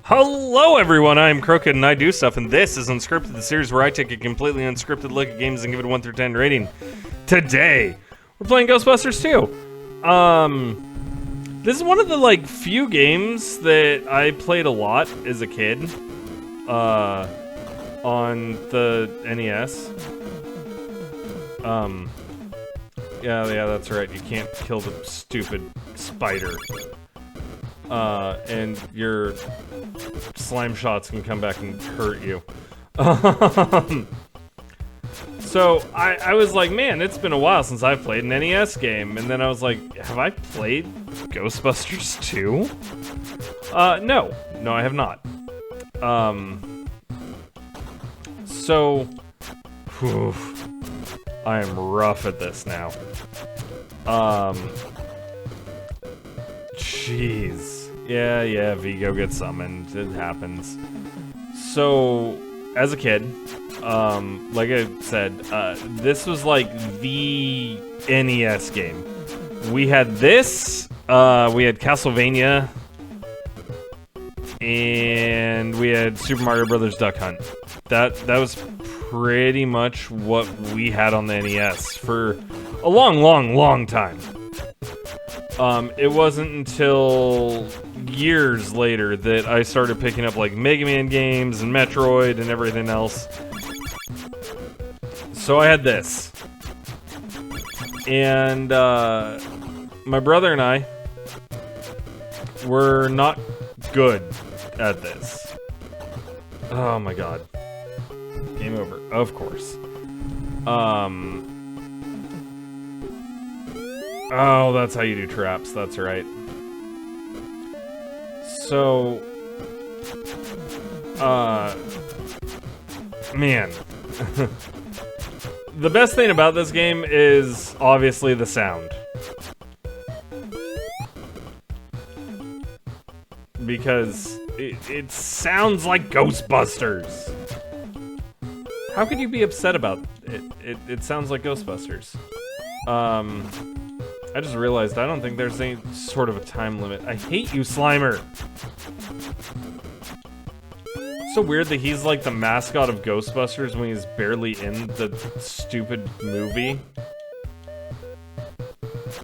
Hello everyone, I am Krooked and I do stuff, and this is Unscripted, the series where I take a completely unscripted look at games and give it a 1 through 10 rating. Today, we're playing Ghostbusters 2. This is one of the, few games that I played a lot as a kid, on the NES. Yeah, that's right, you can't kill the stupid spider. And your slime shots can come back and hurt you. So I was like, man, it's been a while since I've played an NES game. And then I was like, have I played Ghostbusters 2? No, I have not. So, whew, I am rough at this now. Jeez. Yeah, Vigo gets summoned. It happens. So, as a kid, like I said, this was like the NES game. We had this, we had Castlevania, and we had Super Mario Brothers Duck Hunt. That was pretty much what we had on the NES for a long time. It wasn't until years later that I started picking up like Mega Man games and Metroid and everything else. So I had this. And my brother and I were not good at this. Oh my god. Game over. Of course. Oh, that's how you do traps, that's right. So, man. The best thing about this game is obviously the sound. Because it sounds like Ghostbusters. How could you be upset about it? It sounds like Ghostbusters. I just realized I don't think there's any sort of a time limit. I hate you, Slimer! It's so weird that he's like the mascot of Ghostbusters when he's barely in the stupid movie.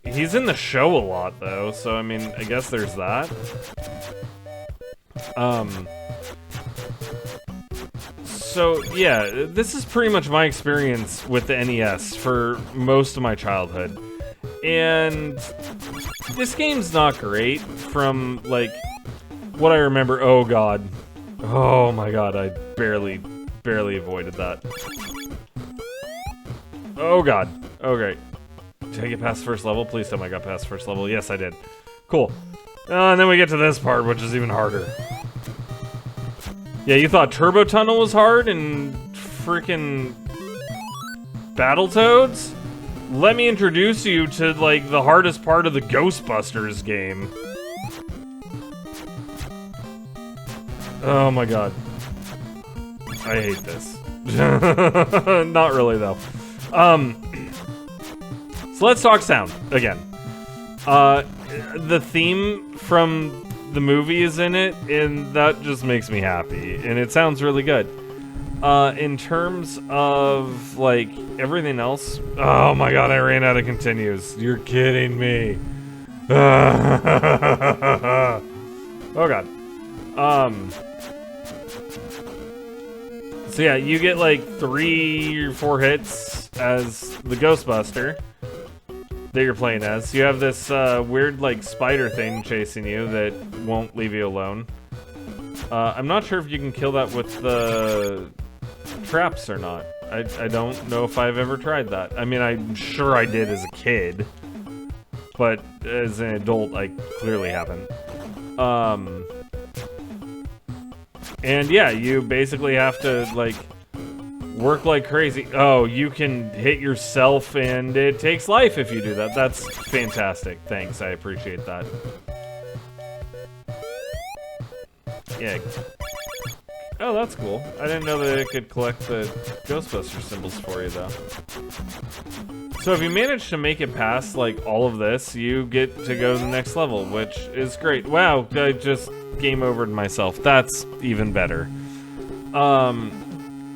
He's in the show a lot, though, so I mean, I guess there's that. So, yeah, this is pretty much my experience with the NES for most of my childhood. And this game's not great from, like, what I remember. Oh, God. Oh, my God, I barely avoided that. Oh, God. Okay. Did I get past the first level? Please tell me I got past the first level. Yes, I did. Cool. And then we get to this part, which is even harder. Yeah, you thought Turbo Tunnel was hard and freaking Battletoads? Let me introduce you to, like, the hardest part of the Ghostbusters game. Oh my god. I hate this. Not really, though. So let's talk sound, again. The theme from the movie is in it, and that just makes me happy. And it sounds really good. In terms of, like, everything else... Oh my god, I ran out of continues. You're kidding me. Oh god. So yeah, you get, like, 3 or 4 hits as the Ghostbuster that you're playing as. You have this, weird, like, spider thing chasing you that won't leave you alone. I'm not sure if you can kill that with the traps or not. I don't know if I've ever tried that. I mean, I'm sure I did as a kid, but as an adult, I clearly haven't. And yeah, you basically have to, like, work like crazy. Oh, you can hit yourself and it takes life if you do that. That's fantastic. Thanks, I appreciate that. Yeah. Oh, that's cool. I didn't know that it could collect the Ghostbuster symbols for you, though. So if you manage to make it past, like, all of this, you get to go to the next level, which is great. Wow, I just game overed myself. That's even better.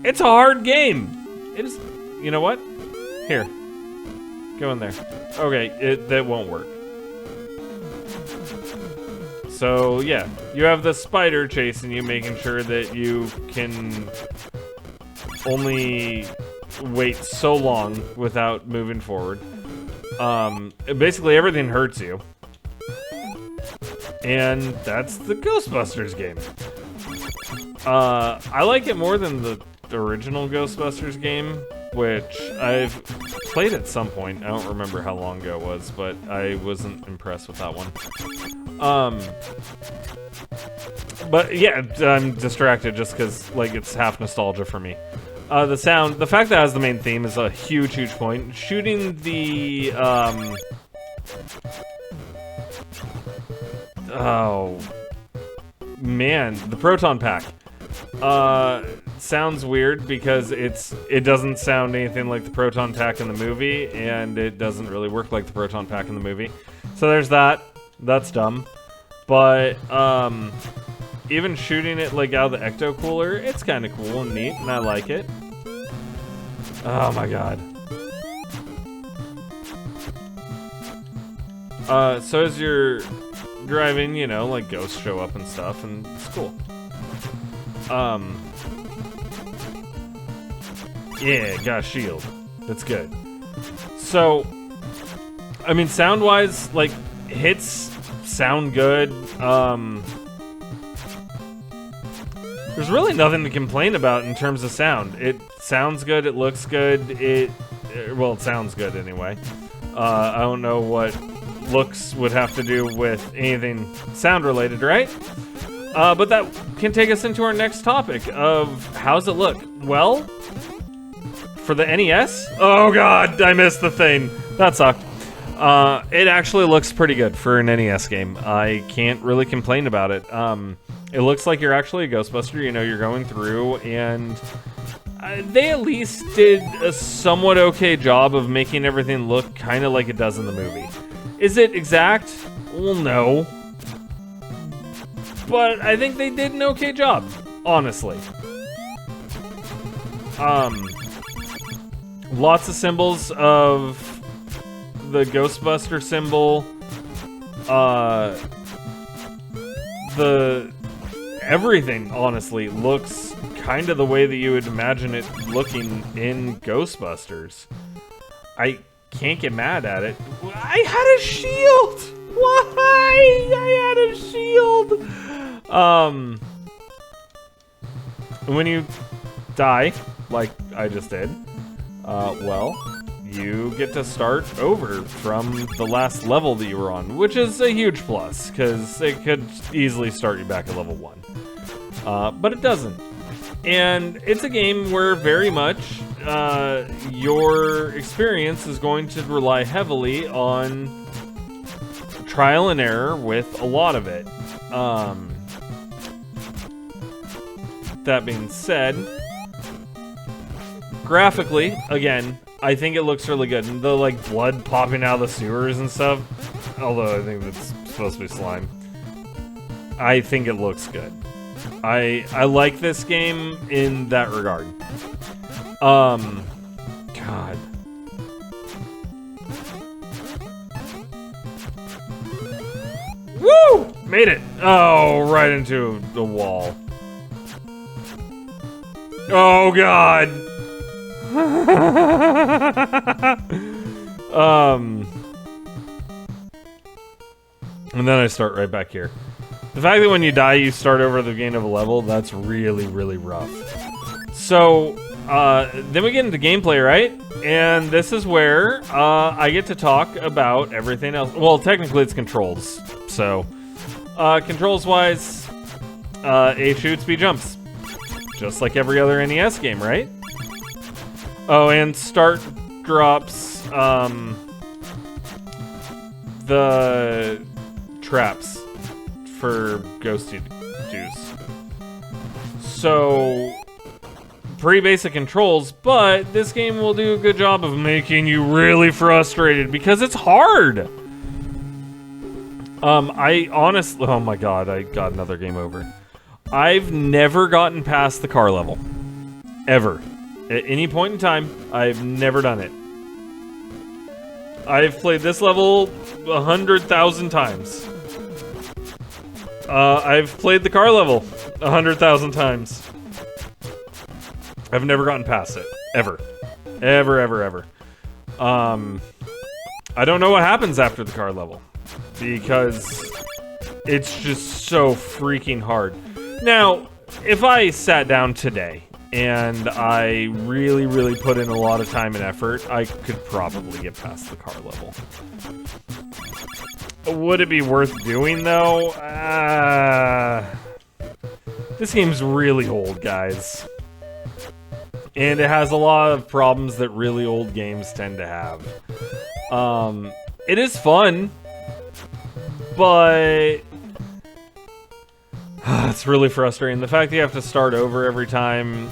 It's a hard game. It is, you know what? Here. Go in there. Okay, that won't work. So, yeah. You have the spider chasing you, making sure that you can only wait so long without moving forward. Basically everything hurts you. And that's the Ghostbusters game. I like it more than the original Ghostbusters game, which I've played at some point. I don't remember how long ago it was, but I wasn't impressed with that one. But yeah, I'm distracted just because, like, it's half nostalgia for me. The sound, the fact that it has the main theme is a huge, huge point. Shooting the, oh, man, the proton pack. Sounds weird because it doesn't sound anything like the proton pack in the movie, and it doesn't really work like the proton pack in the movie. So there's that. That's dumb. But, even shooting it, like, out of the ecto cooler, it's kind of cool and neat, and I like it. Oh my god. So as you're driving, you know, like, ghosts show up and stuff, and it's cool. Yeah, got a shield. That's good. So, I mean, sound-wise, like, hits sound good. There's really nothing to complain about in terms of sound. It sounds good, it looks good, well, it sounds good anyway. I don't know what looks would have to do with anything sound-related, right? But that can take us into our next topic of how's it look? Well, for the NES? Oh god, I missed the thing. That sucked. It actually looks pretty good for an NES game. I can't really complain about it. It looks like you're actually a Ghostbuster, you know, you're going through, and they at least did a somewhat okay job of making everything look kind of like it does in the movie. Is it exact? Well, no. But I think they did an okay job, honestly. Lots of symbols of the Ghostbuster symbol. Everything, honestly, looks kind of the way that you would imagine it looking in Ghostbusters. I can't get mad at it. I had a shield! Why? I had a shield! When you die, like I just did, well, you get to start over from the last level that you were on, which is a huge plus, because it could easily start you back at level 1. But it doesn't. And it's a game where very much your experience is going to rely heavily on trial and error with a lot of it. That being said, graphically, again, I think it looks really good. And the, like, blood popping out of the sewers and stuff, although I think that's supposed to be slime, I think it looks good. I like this game in that regard. God. Woo! Made it! Oh, right into the wall. Oh, God! And then I start right back here. The fact that when you die, you start over at the beginning of a level, that's really, really rough. So, then we get into gameplay, right? And this is where I get to talk about everything else. Well, technically it's controls. So, controls-wise, A shoots, B jumps. Just like every other NES game, right? Oh, and start drops the traps for ghosty juice. So pretty basic controls, but this game will do a good job of making you really frustrated because it's hard. I honestly, oh my god, I got another game over. I've never gotten past the car level. Ever. At any point in time, I've never done it. I've played this level 100,000 times. I've played the car level 100,000 times. I've never gotten past it. Ever. Ever, ever, ever. I don't know what happens after the car level. Because it's just so freaking hard. Now, if I sat down today and I really, really put in a lot of time and effort, I could probably get past the car level. Would it be worth doing, though? This game's really old, guys. And it has a lot of problems that really old games tend to have. It is fun, but it's really frustrating. The fact that you have to start over every time.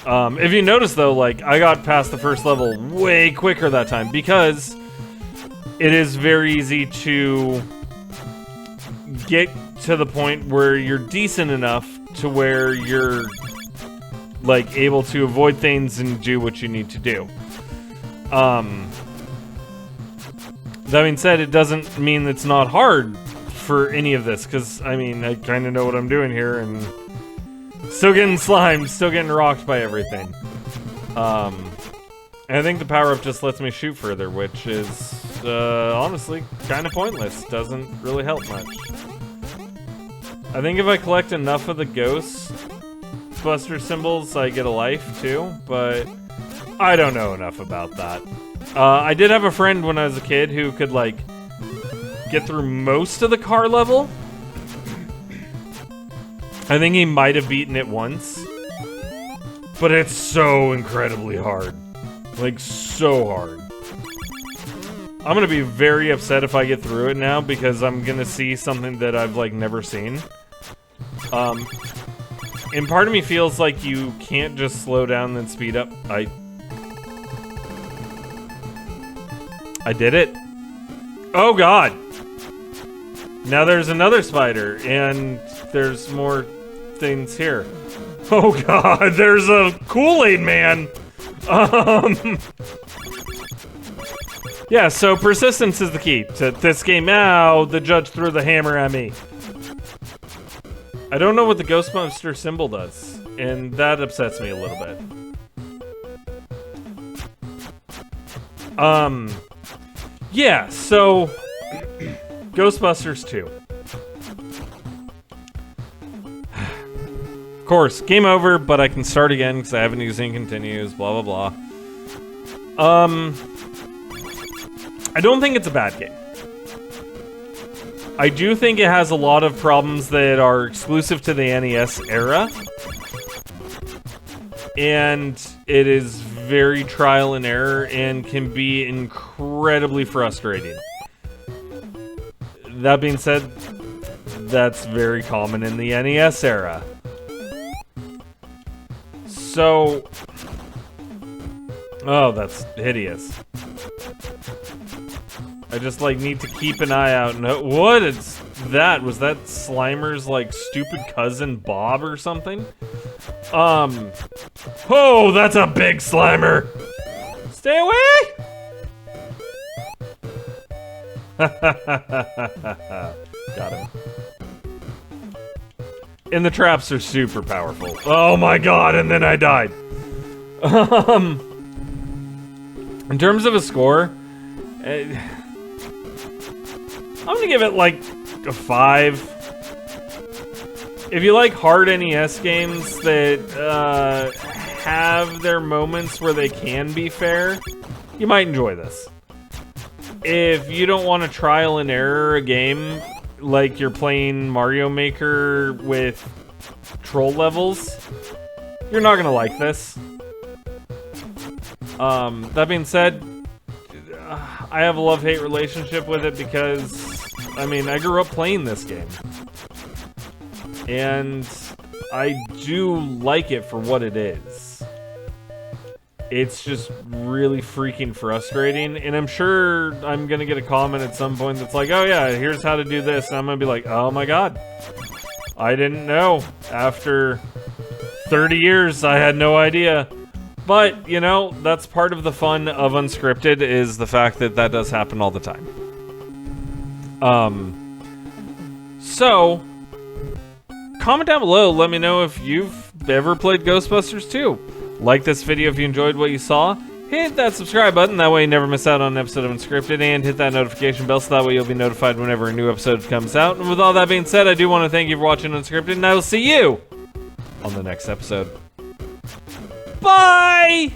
If you notice, though, like, I got past the first level way quicker that time because it is very easy to get to the point where you're decent enough to where you're, like, able to avoid things and do what you need to do. That being said, it doesn't mean it's not hard for any of this, because, I mean, I kind of know what I'm doing here, and still getting slimed, still getting rocked by everything. And I think the power-up just lets me shoot further, which is, honestly, kind of pointless. Doesn't really help much. I think if I collect enough of the Ghostbusters symbols, I get a life, too, but I don't know enough about that. I did have a friend when I was a kid who could, like, get through most of the car level. I think he might have beaten it once. But it's so incredibly hard. Like, so hard. I'm gonna be very upset if I get through it now, because I'm gonna see something that I've, like, never seen. And part of me feels like you can't just slow down and speed up. I did it. Oh god! Now there's another spider, and there's more things here. Oh god, there's a Kool-Aid man! Yeah, so persistence is the key to this game. Ow, the judge threw the hammer at me. I don't know what the Ghostbuster symbol does, and that upsets me a little bit. Yeah, so Ghostbusters 2. Of course, game over, but I can start again because I haven't used any continues, blah, blah, blah. I don't think it's a bad game. I do think it has a lot of problems that are exclusive to the NES era. And it is very trial and error and can be incredibly frustrating. That being said, that's very common in the NES era. So... oh, that's hideous. I just, like, need to keep an eye out. No, what is that? Was that Slimer's, like, stupid cousin Bob or something? Oh, that's a big Slimer! Stay away! Got him. And the traps are super powerful. Oh my god, and then I died. In terms of a score, I'm gonna give it like a 5. If you like hard NES games that have their moments where they can be fair, you might enjoy this. If you don't want to trial and error a game like you're playing Mario Maker with troll levels, you're not gonna like this. That being said, I have a love-hate relationship with it because, I mean, I grew up playing this game. And I do like it for what it is. it's just really freaking frustrating. And I'm sure I'm going to get a comment at some point that's like, oh yeah, here's how to do this. And I'm going to be like, oh my god, I didn't know. After 30 years, I had no idea. But, you know, that's part of the fun of Unscripted, is the fact that that does happen all the time. So, comment down below, let me know if you've ever played Ghostbusters 2. Like this video if you enjoyed what you saw. Hit that subscribe button, that way you never miss out on an episode of Unscripted, and hit that notification bell so that way you'll be notified whenever a new episode comes out. And with all that being said, I do want to thank you for watching Unscripted, and I will see you on the next episode. Bye!